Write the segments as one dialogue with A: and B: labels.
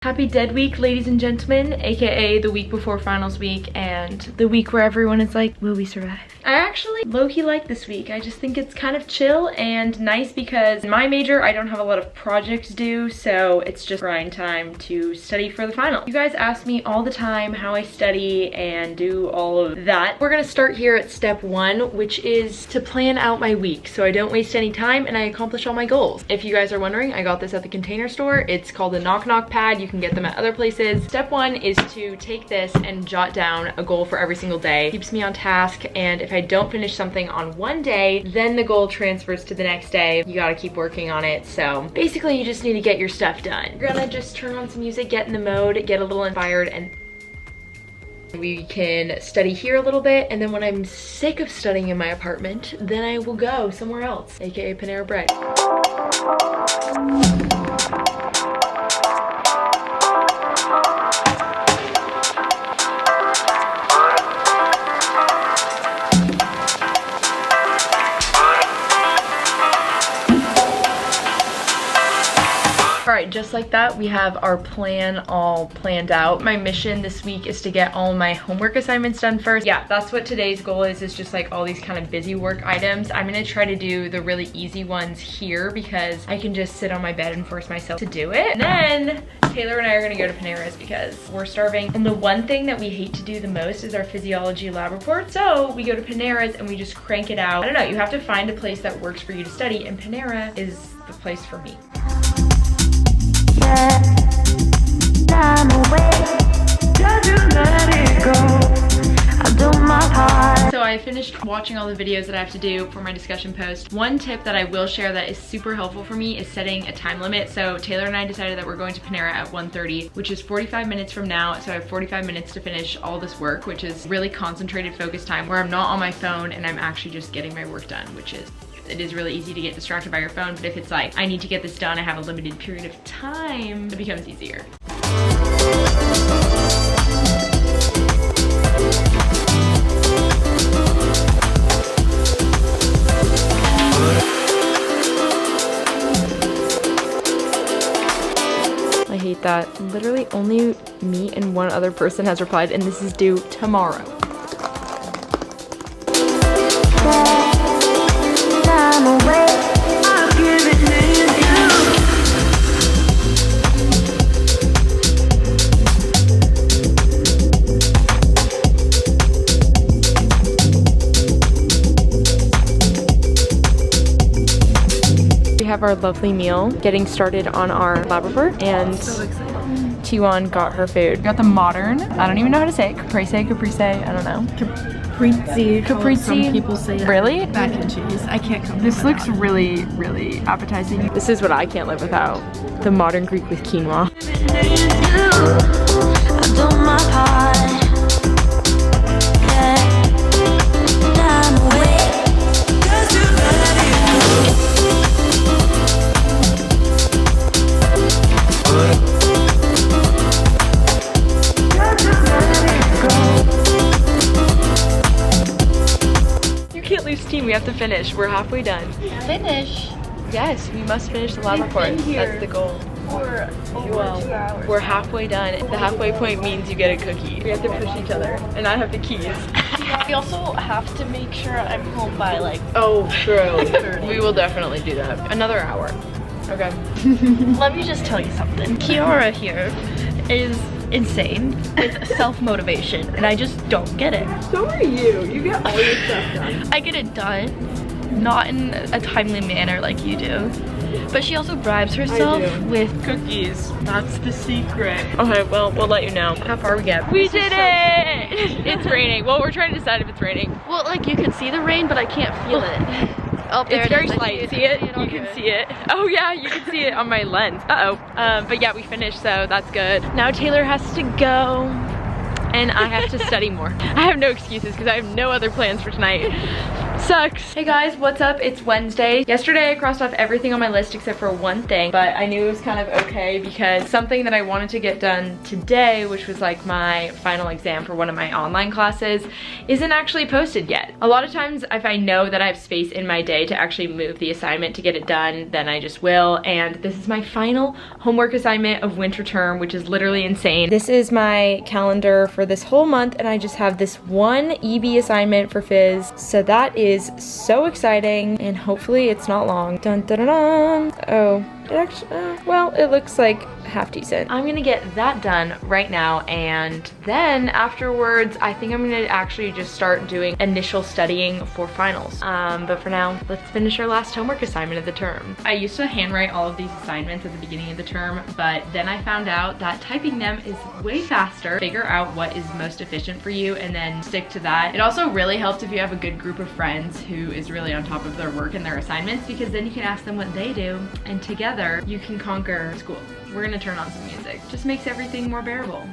A: Happy Dead Week, ladies and gentlemen, aka the week before finals week and the week where everyone is like, will we survive? I actually low-key like this week. I just think it's kind of chill and nice because in my major, I don't have a lot of projects due, so it's just grind time to study for the final. You guys ask me all the time how I study and do all of that. We're gonna start here at step 1, which is to plan out my week so I don't waste any time and I accomplish all my goals. If you guys are wondering, I got this at the Container Store. It's called a knock knock pad. You can get them at other places. Step 1 is to take this and jot down a goal for every single day. Keeps me on task, and if I don't finish something on one day, then the goal transfers to the next day. You gotta keep working on it. So basically you just need to get your stuff done. You're gonna just turn on some music, get in the mode, get a little inspired, and we can study here a little bit, and then when I'm sick of studying in my apartment, then I will go somewhere else, aka Panera Bread. Alright, just like that, we have our plan all planned out. My mission this week is to get all my homework assignments done first. Yeah, that's what today's goal is just like all these kind of busy work items. I'm gonna try to do the really easy ones here because I can just sit on my bed and force myself to do it. And then Taylor and I are gonna go to Panera's because we're starving. And the one thing that we hate to do the most is our physiology lab report. So we go to Panera's and we just crank it out. I don't know, you have to find a place that works for you to study, and Panera is the place for me. So I finished watching all the videos that I have to do for my discussion post. One tip that I will share that is super helpful for me is setting a time limit. So Taylor and I decided that we're going to Panera at 1:30, which is 45 minutes from now. So I have 45 minutes to finish all this work, which is really concentrated focus time where I'm not on my phone and I'm actually just getting my work done, which is it is really easy to get distracted by your phone, but if it's like, I need to get this done, I have a limited period of time, it becomes easier. I hate that. Literally only me and one other person has replied, and this is due tomorrow. We have our lovely meal, getting started on our lab report, and
B: so excited.
A: Tiwan got her food. We got the modern, I don't even know how to say it, caprese, I don't know.
B: Caprese. Some people say it.
A: Really?
B: Mac and cheese. I can't come.
A: This looks really, really appetizing. This is what I can't live without. The modern Greek with quinoa. We have to finish. We're halfway done.
B: Finish?
A: Yes, we must finish the lab report. That's the goal.
B: For over 2 hours.
A: We're halfway done. The halfway point means you get a cookie. We have to push each other, and I have the keys.
B: We also have to make sure I'm home by like.
A: Oh, true. We will definitely do that. Another hour. Okay.
B: Let me just tell you something. Kiara here is insane with self-motivation, and I just don't get it.
A: So are you. You get all your stuff done.
B: I get it done, not in a timely manner like you do. But she also bribes herself with cookies. That's the secret.
A: Okay, well, we'll let you know how far we get. We did it! It's raining. Well, we're trying to decide if it's raining.
B: Well, like you can see the rain, but I can't feel it. Oh, there
A: it's
B: it
A: very
B: is.
A: slight. See it? You can see it. Oh yeah, you can see it on my lens. But yeah, we finished, so that's good. Now Taylor has to go, and I have to study more. I have no excuses because I have no other plans for tonight. Sucks. Hey guys, what's up? It's Wednesday. Yesterday I crossed off everything on my list except for one thing, but I knew it was kind of okay because something that I wanted to get done today, which was like my final exam for one of my online classes, isn't actually posted yet. A lot of times if I know that I have space in my day to actually move the assignment to get it done, then I just will. And this is my final homework assignment of winter term, which is literally insane. This is my calendar for this whole month, and I just have this one EB assignment for phys. So that is so exciting, and hopefully it's not long. Dun dun dun dun. Oh, it actually, well, it looks like half decent. I'm gonna get that done right now, and then afterwards I think I'm gonna actually just start doing initial studying for finals. But for now, let's finish our last homework assignment of the term. I used to handwrite all of these assignments at the beginning of the term, but then I found out that typing them is way faster. Figure out what is most efficient for you and then stick to that. It also really helps if you have a good group of friends who is really on top of their work and their assignments, because then you can ask them what they do, and together you can conquer school. We're gonna turn on some music. Just makes everything more bearable.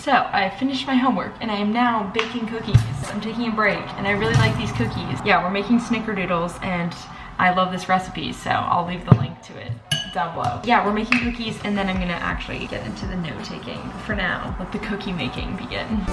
A: So I finished my homework and I am now baking cookies. I'm taking a break and I really like these cookies. Yeah, we're making snickerdoodles and I love this recipe, so I'll leave the link to it down below. Yeah, we're making cookies and then I'm gonna actually get into the note taking. For now, let the cookie making begin.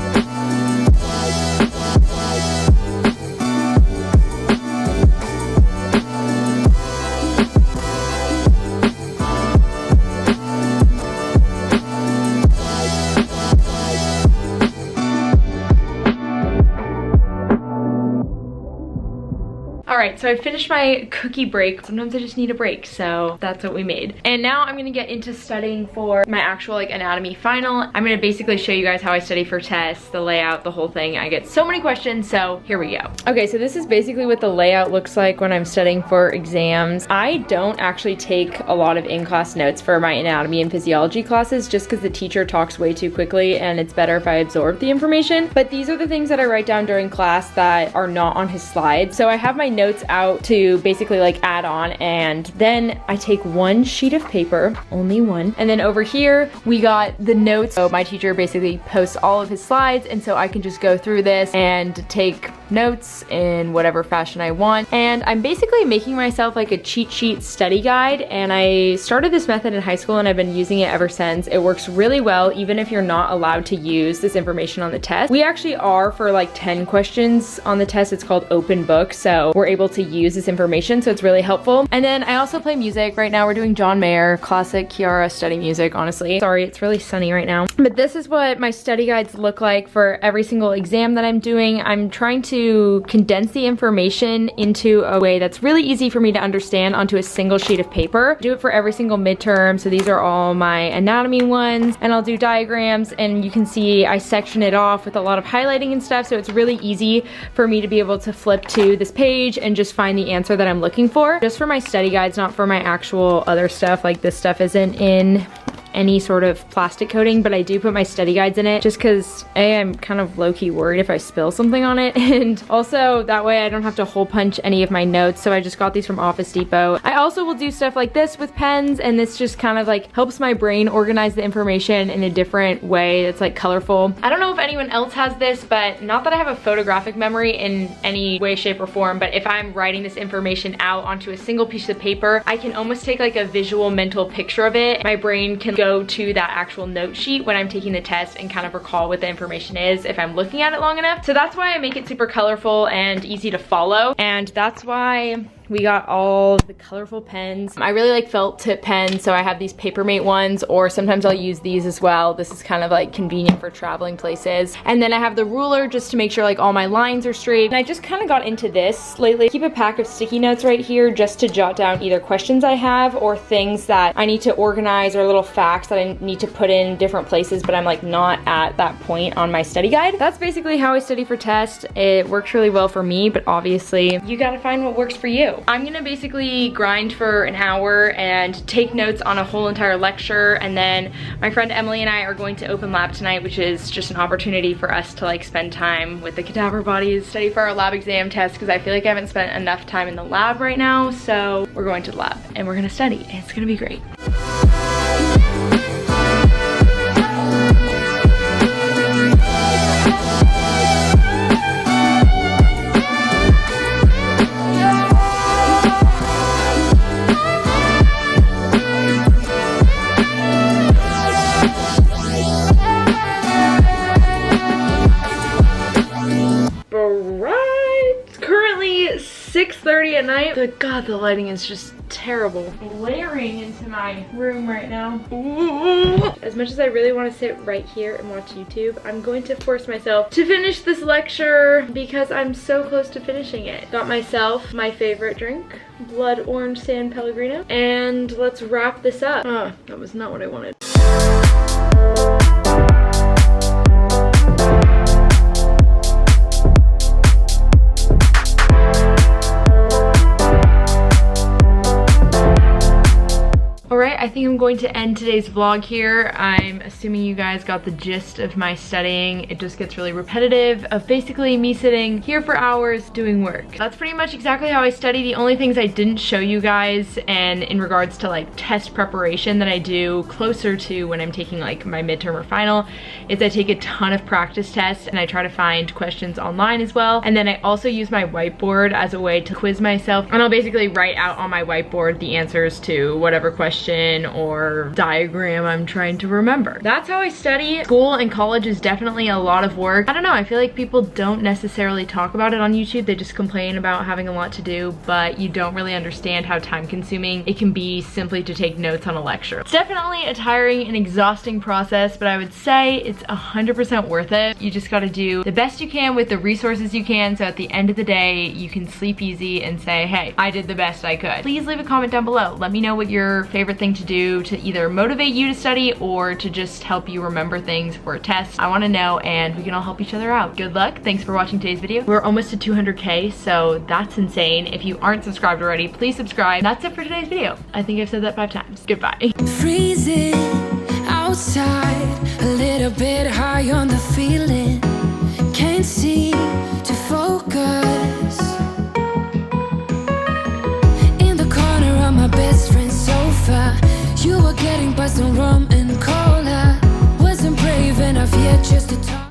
A: Alright, so I finished my cookie break. Sometimes I just need a break, so that's what we made. And now I'm gonna get into studying for my actual like anatomy final. I'm gonna basically show you guys how I study for tests, the layout, the whole thing. I get so many questions, so here we go. Okay, so this is basically what the layout looks like when I'm studying for exams. I don't actually take a lot of in-class notes for my anatomy and physiology classes just because the teacher talks way too quickly and it's better if I absorb the information. But these are the things that I write down during class that are not on his slides. So I have my notes out to basically like add on, and then I take one sheet of paper, only one, and then over here we got the notes. So my teacher basically posts all of his slides, and so I can just go through this and take notes in whatever fashion I want. And I'm basically making myself like a cheat sheet study guide, and I started this method in high school and I've been using it ever since. It works really well even if you're not allowed to use this information on the test. We actually are for like 10 questions on the test. It's called open book, so we're able to use this information, so it's really helpful. And then I also play music. Right now we're doing John Mayer, classic Kiara study music, honestly. Sorry, it's really sunny right now. But this is what my study guides look like for every single exam that I'm doing. I'm trying to condense the information into a way that's really easy for me to understand onto a single sheet of paper. Do it for every single midterm. So these are all my anatomy ones, and I'll do diagrams, and you can see I section it off with a lot of highlighting and stuff, so it's really easy for me to be able to flip to this page and just find the answer that I'm looking for. Just for my study guides, not for my actual other stuff. Like this stuff isn't in any sort of plastic coating, but I do put my study guides in it just because I'm kind of low-key worried if I spill something on it, and also that way I don't have to hole punch any of my notes. So I just got these from Office Depot. I also will do stuff like this with pens, and this just kind of like helps my brain organize the information in a different way that's like colorful. I don't know if anyone else has this, but not that I have a photographic memory in any way, shape, or form, but if I'm writing this information out onto a single piece of paper, I can almost take like a visual mental picture of it. My brain can go to that actual note sheet when I'm taking the test and kind of recall what the information is if I'm looking at it long enough. So that's why I make it super colorful and easy to follow, and that's why we got all the colorful pens. I really like felt tip pens, so I have these Papermate ones, or sometimes I'll use these as well. This is kind of like convenient for traveling places. And then I have the ruler just to make sure like all my lines are straight. And I just kind of got into this lately. Keep a pack of sticky notes right here just to jot down either questions I have or things that I need to organize, or little facts that I need to put in different places, but I'm like not at that point on my study guide. That's basically how I study for test. It works really well for me, but obviously you gotta find what works for you. So I'm gonna basically grind for an hour and take notes on a whole entire lecture, and then my friend Emily and I are going to open lab tonight, which is just an opportunity for us to like spend time with the cadaver bodies, study for our lab exam test, because I feel like I haven't spent enough time in the lab right now. So we're going to the lab and we're gonna study, and it's gonna be great. Currently 6:30 at night. God, the lighting is just terrible. Blaring into my room right now. Ooh. As much as I really want to sit right here and watch YouTube, I'm going to force myself to finish this lecture because I'm so close to finishing it. Got myself my favorite drink, Blood Orange San Pellegrino, and let's wrap this up. Oh, that was not what I wanted. Alright, I think I'm going to end today's vlog here. I'm assuming you guys got the gist of my studying. It just gets really repetitive of basically me sitting here for hours doing work. That's pretty much exactly how I study. The only things I didn't show you guys, and in regards to like test preparation that I do closer to when I'm taking like my midterm or final, is I take a ton of practice tests and I try to find questions online as well. And then I also use my whiteboard as a way to quiz myself, and I'll basically write out on my whiteboard the answers to whatever question or diagram I'm trying to remember. That's how I study. School and college is definitely a lot of work. I don't know, I feel like people don't necessarily talk about it on YouTube. They just complain about having a lot to do, but you don't really understand how time consuming it can be simply to take notes on a lecture. It's definitely a tiring and exhausting process, but I would say it's 100% worth it. You just gotta do the best you can with the resources you can, so at the end of the day, you can sleep easy and say, hey, I did the best I could. Please leave a comment down below. Let me know what your favorite thing to do to either motivate you to study or to just help you remember things for a test. I want to know, and we can all help each other out. Good luck. Thanks for watching today's video. We're almost to 200K, so that's insane. If you aren't subscribed already, please subscribe. That's it for today's video. I think I've said that 5 times. Goodbye.
C: Freezing outside, a little bit high on the feeling. Can't see